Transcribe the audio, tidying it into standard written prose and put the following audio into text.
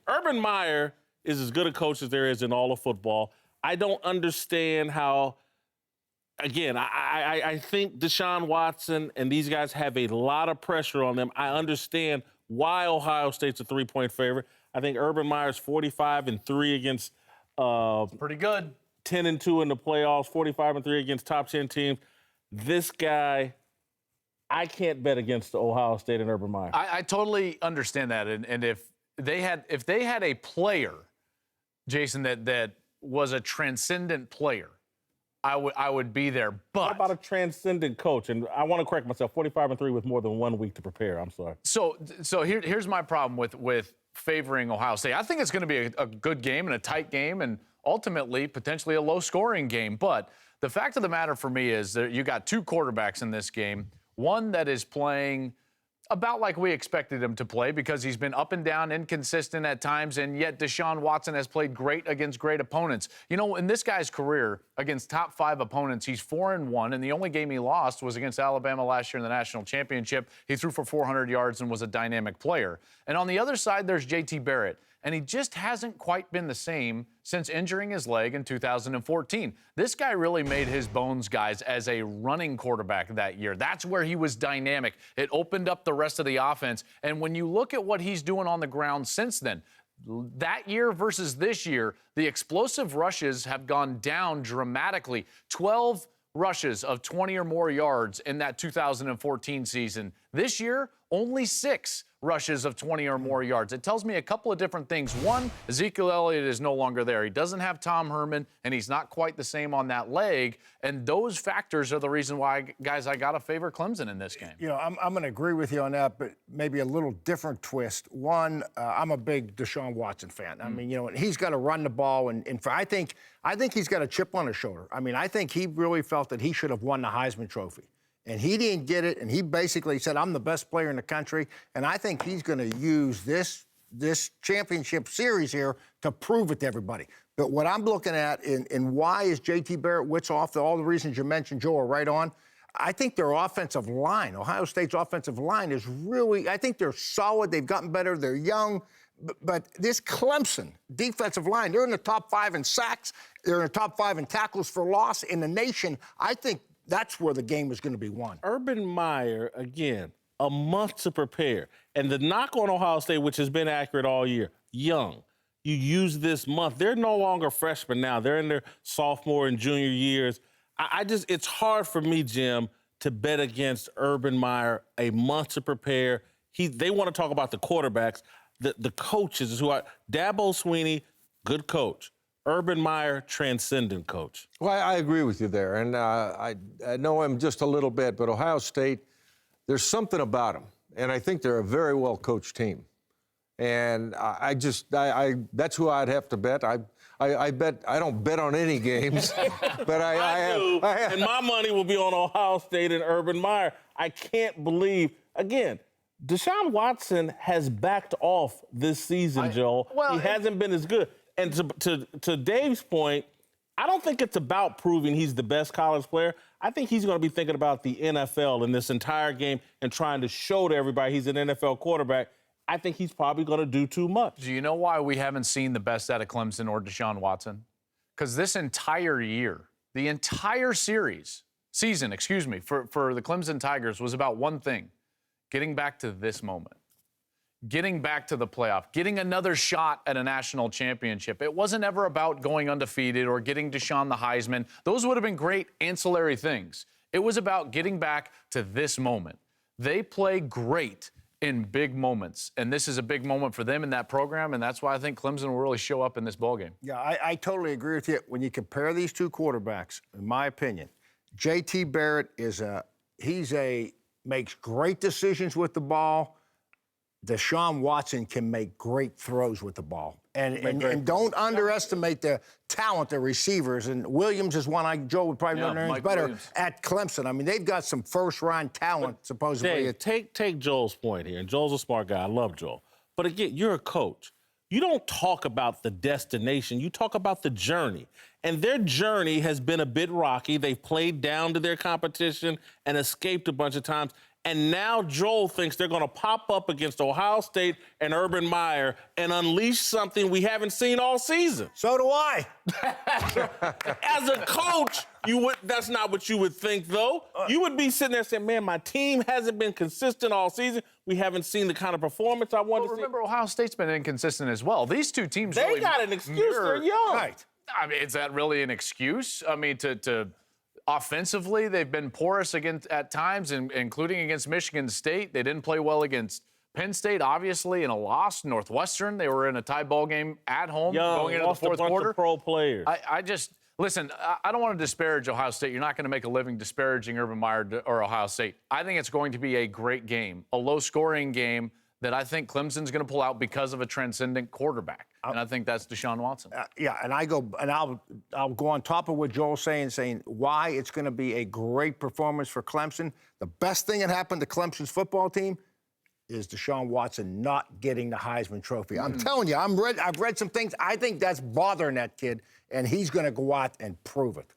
Urban Meyer is as good a coach as there is in all of football. I don't understand how, again, I think Deshaun Watson and these guys have a lot of pressure on them. I understand why Ohio State's a 3-point favorite. I think Urban Meyer's 45-3 against pretty good. 10-2 in the playoffs, 45-3 against top 10 teams. This guy, I can't bet against Ohio State and Urban Meyer. I totally understand that. And if they had a player, Jason, that was a transcendent player, I would be there. But what about a transcendent coach? And I want to correct myself, 45-3 with more than 1 week to prepare. I'm sorry. So here's my problem with favoring Ohio State. I think it's going to be a good game and a tight game and ultimately potentially a low-scoring game. But the fact of the matter for me is that you got two quarterbacks in this game, one that is playing about like we expected him to play because he's been up and down, inconsistent at times, and yet Deshaun Watson has played great against great opponents. You know, in this guy's career, against top 5 opponents, he's 4-1, and the only game he lost was against Alabama last year in the national championship. He threw for 400 yards and was a dynamic player. And on the other side, there's J.T. Barrett, and he just hasn't quite been the same since injuring his leg in 2014. This guy really made his bones, guys, as a running quarterback that year. That's where he was dynamic. It opened up the rest of the offense. And when you look at what he's doing on the ground since then, that year versus this year, the explosive rushes have gone down dramatically. 12 rushes of 20 or more yards in that 2014 season. This year, only 6 rushes of 20 or more yards. It tells me a couple of different things. One, Ezekiel Elliott is no longer there. He doesn't have Tom Herman, and he's not quite the same on that leg. And those factors are the reason why, guys, I got to favor Clemson in this game. You know, I'm going to agree with you on that, but maybe a little different twist. One, I'm a big Deshaun Watson fan. I mean, you know, he's got to run the ball, and I think he's got a chip on his shoulder. I mean, I think he really felt that he should have won the Heisman Trophy. And he didn't get it, and he basically said, I'm the best player in the country, and I think he's going to use this championship series here to prove it to everybody. But what I'm looking at, and why is J.T. Barrett Witz off, all the reasons you mentioned, Joe, are right on. I think their offensive line, Ohio State's offensive line is really, I think they're solid. They've gotten better. They're young. But this Clemson defensive line, they're in the top 5 in sacks. They're in the top 5 in tackles for loss in the nation. I think that's where the game is going to be won. Urban Meyer, again, a month to prepare. And the knock on Ohio State, which has been accurate all year, young. You use this month. They're no longer freshmen now. They're in their sophomore and junior years. It's hard for me, Jim, to bet against Urban Meyer a month to prepare. They want to talk about the quarterbacks. The coaches is who Dabo Swinney, good coach. Urban Meyer, transcendent coach. Well, I agree with you there, and I know him just a little bit, but Ohio State, there's something about them, and I think they're a very well-coached team. And that's who I'd have to bet. I bet I don't bet on any games, but I do. And my money will be on Ohio State and Urban Meyer. I can't believe, again, Deshaun Watson has backed off this season, Joel. He hasn't been as good. And to Dave's point, I don't think it's about proving he's the best college player. I think he's going to be thinking about the NFL in this entire game and trying to show to everybody he's an NFL quarterback. I think he's probably going to do too much. Do you know why we haven't seen the best out of Clemson or Deshaun Watson? Because this entire year, the entire season, for the Clemson Tigers was about one thing, getting back to this moment. Getting back to the playoff, getting another shot at a national championship. It wasn't ever about going undefeated or getting Deshaun the Heisman. Those would have been great ancillary things. It was about getting back to this moment. They play great in big moments, and this is a big moment for them in that program, and that's why I think Clemson will really show up in this ballgame. Yeah, I totally agree with you. When you compare these two quarterbacks, in my opinion, J.T. Barrett makes great decisions with the ball. Deshaun Watson can make great throws with the ball. And don't underestimate the talent of receivers. And Williams is one Joe would probably know names better Williams. At Clemson. I mean, they've got some first-round talent, supposedly. Dave, take Joel's point here. And Joel's a smart guy. I love Joel. But again, you're a coach. You don't talk about the destination. You talk about the journey. And their journey has been a bit rocky. They've played down to their competition and escaped a bunch of times. And now Joel thinks they're going to pop up against Ohio State and Urban Meyer and unleash something we haven't seen all season. So do I. As a coach, that's not what you would think, though. You would be sitting there saying, man, my team hasn't been consistent all season. We haven't seen the kind of performance I wanted to see. Remember, Ohio State's been inconsistent as well. These two teams They really got an excuse. They're young. Right. I mean, is that really an excuse? I mean, to offensively, they've been porous at times, including against Michigan State. They didn't play well against Penn State, obviously, in a loss. Northwestern, they were in a tie ball game at home going into the fourth quarter. Of pro players. Listen, I don't want to disparage Ohio State. You're not going to make a living disparaging Urban Meyer or Ohio State. I think it's going to be a great game, a low-scoring game that I think Clemson's going to pull out because of a transcendent quarterback. And I think that's Deshaun Watson. I'll go on top of what Joel's saying why it's going to be a great performance for Clemson. The best thing that happened to Clemson's football team is Deshaun Watson not getting the Heisman Trophy. I'm telling you, I've read some things. I think that's bothering that kid, and he's going to go out and prove it.